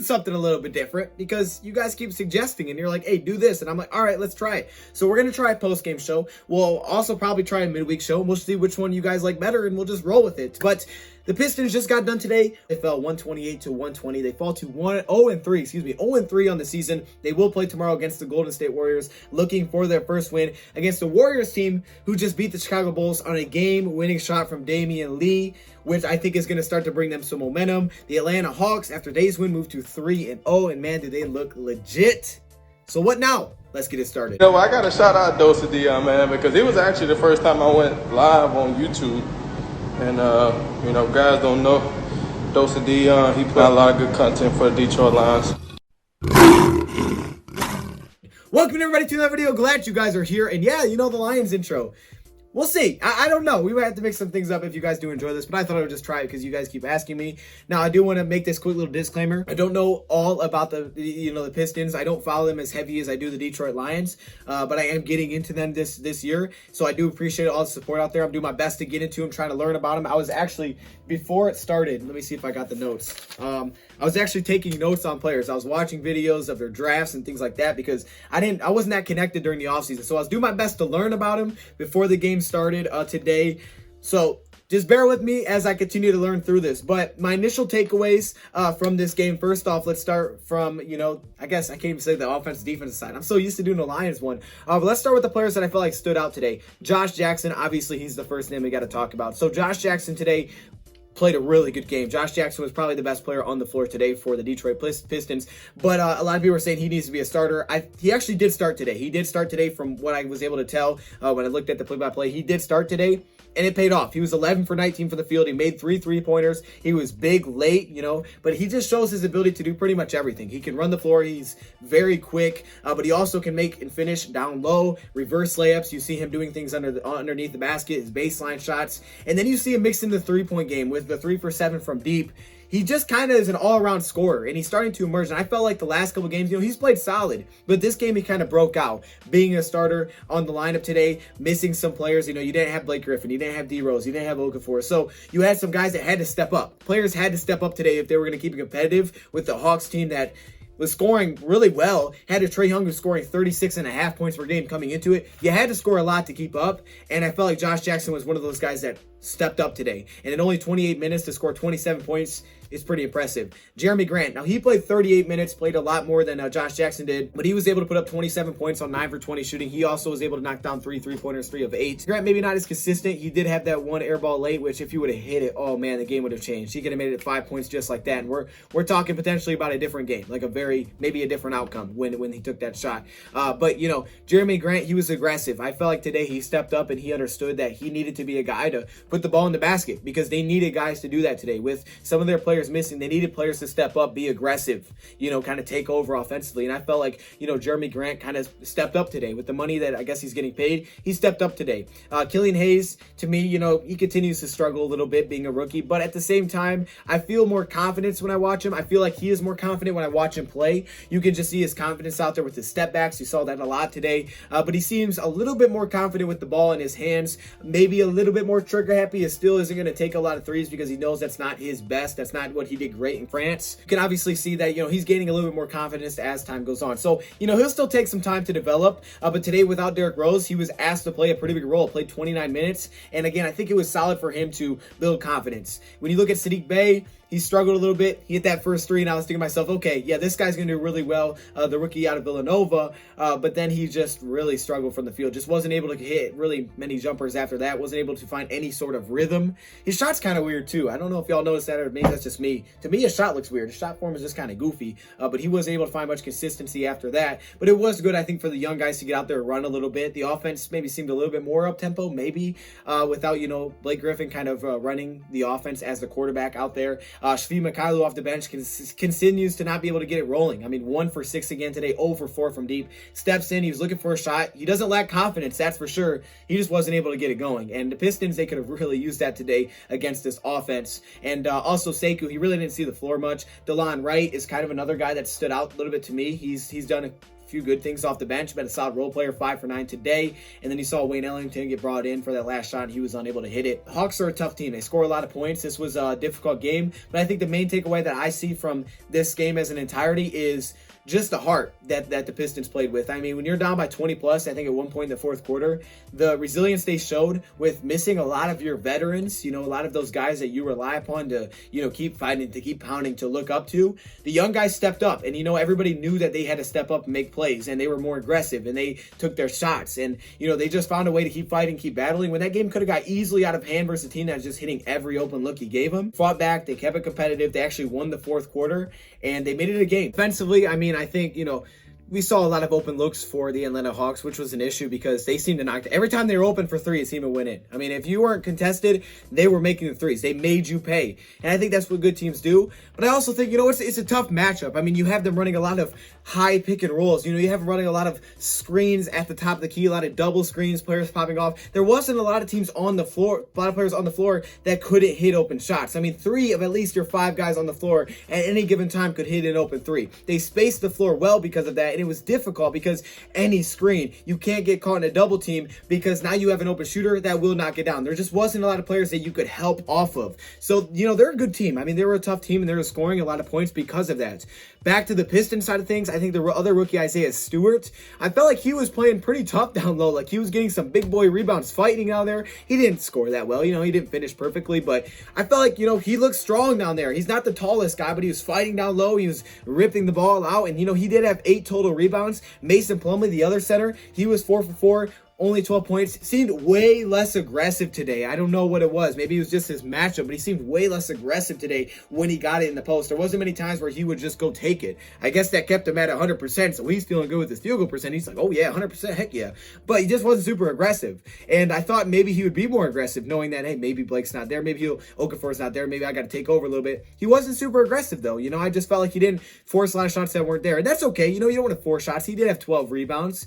something a little bit different because you guys keep suggesting and you're like, hey, do this. And I'm like, all right, let's try it. So we're going to try a post-game show. We'll also probably try a midweek show and we'll see which one you guys like better and we'll just roll with it. But the Pistons just got done today. They fell 128 to 120. They fall to 0-3 on the season. They will play tomorrow against the Golden State Warriors, looking for their first win against the Warriors team who just beat the Chicago Bulls on a game-winning shot from Damian Lee, which I think is going to start to bring them some momentum. The Atlanta Hawks, after today's win, moved to 3-0, and man, did they look legit. So what now? Let's get it started. You know, I got to shout out DoseOfDion, man, because it was actually the first time I went live on YouTube. And, you know, guys don't know DoseOfDion. He put out a lot of good content for the Detroit Lions. Welcome everybody to another video. Glad you guys are here. And yeah, you know the Lions intro. We'll see. I don't know. We might have to mix some things up if you guys do enjoy this, but I thought I would just try it because you guys keep asking me. Now, I do want to make this quick little disclaimer. I don't know all about the Pistons. I don't follow them as heavy as I do the Detroit Lions, but I am getting into them this year. So I do appreciate all the support out there. I'm doing my best to get into them, trying to learn about them. I was actually, before it started, let me see if I got the notes. I was actually taking notes on players. I was watching videos of their drafts and things like that because I wasn't that connected during the offseason. So I was doing my best to learn about them before the game started today. So just bear with me as I continue to learn through this. But my initial takeaways from this game, first off, let's start from, I guess I can't even say the offense defensive side. I'm so used to doing the Lions one. But let's start with the players that I feel like stood out today. Josh Jackson, obviously he's the first name we got to talk about. So Josh Jackson today played a really good game. Josh Jackson was probably the best player on the floor today for the Detroit Pistons, but a lot of people were saying he needs to be a starter. He actually did start today. He did start today from what I was able to tell when I looked at the play-by-play. He did start today, and it paid off. He was 11 for 19 for the field. He made 3 3-pointers. He was big late, but he just shows his ability to do pretty much everything. He can run the floor. He's very quick, but he also can make and finish down low, reverse layups. You see him doing things underneath the basket, his baseline shots, and then you see him mix in the three-point game with the 3 for 7 from deep. He just kind of is an all-around scorer, and he's starting to emerge. And I felt like the last couple games, he's played solid, but this game he kind of broke out, being a starter on the lineup today, missing some players. You didn't have Blake Griffin, you didn't have D Rose, you didn't have Okafor, so you had some guys that had to step up. Players had to step up today if they were going to keep it competitive with the Hawks team that was scoring really well. Had a Trae Young who's scoring 36.5 points per game coming into it. You had to score a lot to keep up, and I felt like Josh Jackson was one of those guys that stepped up today. And in only 28 minutes to score 27 points is pretty impressive. Jeremy Grant, now he played 38 minutes, played a lot more than Josh Jackson did, but he was able to put up 27 points on 9 for 20 shooting. He also was able to knock down 3 3-pointers, 3 of 8. Grant maybe not as consistent. He did have that one air ball late, which if he would have hit it, oh man, the game would have changed. He could have made it 5 points just like that. And we're talking potentially about a different game, like maybe a different outcome when he took that shot. But Jeremy Grant, he was aggressive. I felt like today he stepped up and he understood that he needed to be a guy to put the ball in the basket because they needed guys to do that today. With some of their players missing, they needed players to step up, be aggressive, kind of take over offensively. And I felt like, Jeremy Grant kind of stepped up today with the money that I guess he's getting paid. He stepped up today. Killian Hayes, to me, he continues to struggle a little bit being a rookie, but at the same time, I feel more confidence when I watch him. I feel like he is more confident when I watch him play. You can just see his confidence out there with his step backs. You saw that a lot today, but he seems a little bit more confident with the ball in his hands, maybe a little bit more trigger happy. He still isn't going to take a lot of threes because he knows that's not his best. That's not what he did great in France. You can obviously see that, he's gaining a little bit more confidence as time goes on. So, he'll still take some time to develop, but today without Derrick Rose, he was asked to play a pretty big role, played 29 minutes. And again, I think it was solid for him to build confidence. When you look at Sadiq Bey, he struggled a little bit. He hit that first 3, and I was thinking to myself, okay, yeah, this guy's going to do really well, the rookie out of Villanova, but then he just really struggled from the field. Just wasn't able to hit really many jumpers after that, wasn't able to find any sort of rhythm. His shot's kind of weird, too. I don't know if y'all noticed that, or maybe that's just me. To me, his shot looks weird. His shot form is just kind of goofy, but he wasn't able to find much consistency after that. But it was good, I think, for the young guys to get out there and run a little bit. The offense maybe seemed a little bit more up-tempo, maybe, without, Blake Griffin kind of running the offense as the quarterback out there. Shvi Mikhailov off the bench continues to not be able to get it rolling. I mean, 1 for 6 again today, 0 for 4 from deep. Steps in, he was looking for a shot. He doesn't lack confidence, that's for sure. He just wasn't able to get it going. And the Pistons, they could have really used that today against this offense. And also Sekou, he really didn't see the floor much. DeLon Wright is kind of another guy that stood out a little bit to me. He's done few good things off the bench, been a solid role player, 5 for 9 today. And then you saw Wayne Ellington get brought in for that last shot, and he was unable to hit it. Hawks are a tough team. They score a lot of points. This was a difficult game, but I think the main takeaway that I see from this game as an entirety is just the heart that the Pistons played with. I mean, when you're down by 20 plus, I think at one point in the fourth quarter, the resilience they showed with missing a lot of your veterans, a lot of those guys that you rely upon to, keep fighting, to keep pounding, to look up to. The young guys stepped up, and, everybody knew that they had to step up and make plays, and they were more aggressive, and they took their shots, and, they just found a way to keep fighting, keep battling. When that game could have got easily out of hand versus a team that was just hitting every open look he gave them, fought back, they kept it competitive, they actually won the fourth quarter, and they made it a game. Defensively, I mean, I think, we saw a lot of open looks for the Atlanta Hawks, which was an issue because they seemed to knock every time they were open for three, it seemed to win in. I mean, if you weren't contested, they were making the threes. They made you pay. And I think that's what good teams do. But I also think, it's a tough matchup. I mean, you have them running a lot of high pick and rolls. You have them running a lot of screens at the top of the key, a lot of double screens, players popping off. There wasn't a lot of teams on the floor, a lot of players on the floor that couldn't hit open shots. I mean, 3 of at least your 5 guys on the floor at any given time could hit an open 3. They spaced the floor well because of that, and it was difficult because any screen, you can't get caught in a double team because now you have an open shooter that will knock it down. There just wasn't a lot of players that you could help off of. So, they're a good team. I mean, they were a tough team, and they were scoring a lot of points because of that. Back to the Pistons side of things, I think the other rookie, Isaiah Stewart, I felt like he was playing pretty tough down low. Like, he was getting some big boy rebounds fighting down there. He didn't score that well. He didn't finish perfectly, but I felt like, he looked strong down there. He's not the tallest guy, but he was fighting down low. He was ripping the ball out, and, he did have 8 total rebounds. Mason Plumlee, the other center, he was 4 for 4. Only 12 points. Seemed way less aggressive today. I don't know what it was. Maybe it was just his matchup, but he seemed way less aggressive today when he got it in the post. There wasn't many times where he would just go take it. I guess that kept him at 100%, so he's feeling good with his field goal percent. He's like, oh yeah, 100%, heck yeah. But he just wasn't super aggressive. And I thought maybe he would be more aggressive, knowing that, hey, maybe Blake's not there. Maybe Okafor's not there. Maybe I got to take over a little bit. He wasn't super aggressive, though. I just felt like he didn't force a lot of shots that weren't there. And that's okay. You don't want to force shots. He did have 12 rebounds.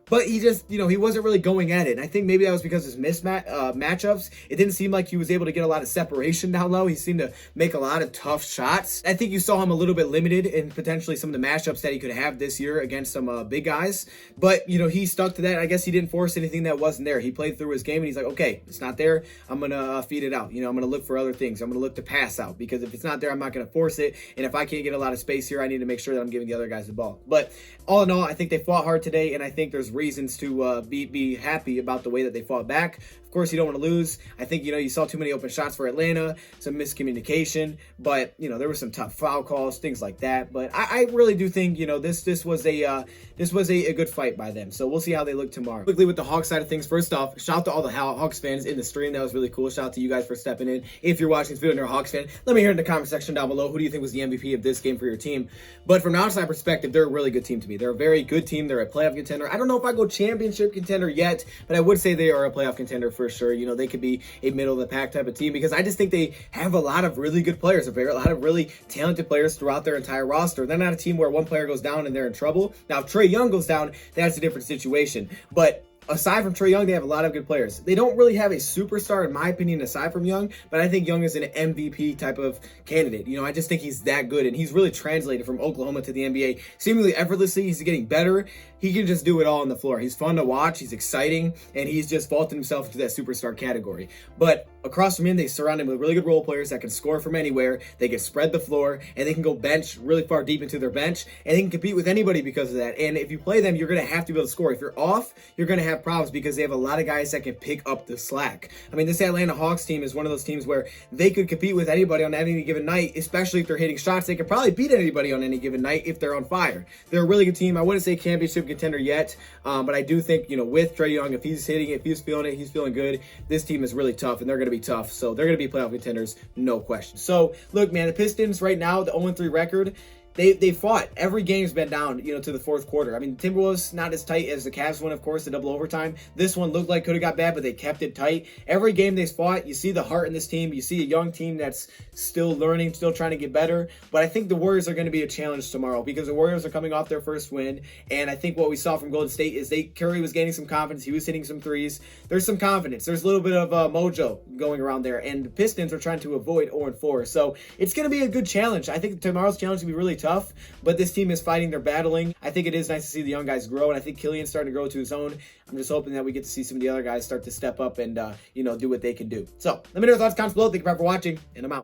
But he just, he wasn't really going at it. And I think maybe that was because of his matchups. It didn't seem like he was able to get a lot of separation down low. He seemed to make a lot of tough shots. I think you saw him a little bit limited in potentially some of the matchups that he could have this year against some big guys. But, he stuck to that. I guess he didn't force anything that wasn't there. He played through his game, and he's like, okay, it's not there. I'm going to feed it out. I'm going to look for other things. I'm going to look to pass out, because if it's not there, I'm not going to force it. And if I can't get a lot of space here, I need to make sure that I'm giving the other guys the ball. But all in all, I think they fought hard today, and I think there's reasons to be happy about the way that they fought back. Of course, you don't want to lose. I think, you saw too many open shots for Atlanta, some miscommunication, but, there were some tough foul calls, things like that. But I really do think, this was a good fight by them. So we'll see how they look tomorrow. Quickly with the Hawks side of things, first off, shout out to all the Hawks fans in the stream. That was really cool. Shout out to you guys for stepping in. If you're watching this video and you're a Hawks fan, let me hear in the comment section down below, who do you think was the MVP of this game for your team? But from an outside perspective, they're a really good team to me. They're a very good team. They're a playoff contender. I don't know if I go championship contender yet, but I would say they are a playoff contender for sure. They could be a middle of the pack type of team, because I just think they have a lot of really good players, a lot of really talented players throughout their entire roster. They're not a team where one player goes down and they're in trouble. Now, if Trae Young goes down, that's a different situation. But aside from Trae Young, they have a lot of good players. They don't really have a superstar, in my opinion, aside from Young, but I think Young is an MVP type of candidate. I just think he's that good, and he's really translated from Oklahoma to the NBA seemingly effortlessly. He's getting better. He can just do it all on the floor. He's fun to watch. He's exciting, and he's just vaulted himself into that superstar category. But across from him, they surround him with really good role players that can score from anywhere. They can spread the floor, and they can go bench really far deep into their bench, and they can compete with anybody because of that. And if you play them, you're going to have to be able to score. If you're off, you're going to have problems because they have a lot of guys that can pick up the slack. I mean, this Atlanta Hawks team is one of those teams where they could compete with anybody on any given night, especially if they're hitting shots. They could probably beat anybody on any given night if they're on fire. They're a really good team. I wouldn't say championship contender yet, but I do think, with Trae Young, if he's hitting it, if he's feeling it, he's feeling good, this team is really tough, and they're going to be tough. So they're going to be playoff contenders, no question. So, look, man, the Pistons right now, the 0-3 record, They fought. Every game's been down, to the fourth quarter. I mean, Timberwolves not as tight as the Cavs one, of course, the double overtime. This one looked like could have got bad, but they kept it tight. Every game they fought, you see the heart in this team. You see a young team that's still learning, still trying to get better. But I think the Warriors are going to be a challenge tomorrow, because the Warriors are coming off their first win. And I think what we saw from Golden State is Curry was gaining some confidence. He was hitting some threes. There's some confidence. There's a little bit of mojo going around there. And the Pistons are trying to avoid 0-4. So it's going to be a good challenge. I think tomorrow's challenge will be really tough, but this team is fighting, they're battling. I think it is nice to see the young guys grow, and I think Killian's starting to grow to his own. I'm just hoping that we get to see some of the other guys start to step up and, do what they can do. So let me know your thoughts, comments below. Thank you for watching, and I'm out.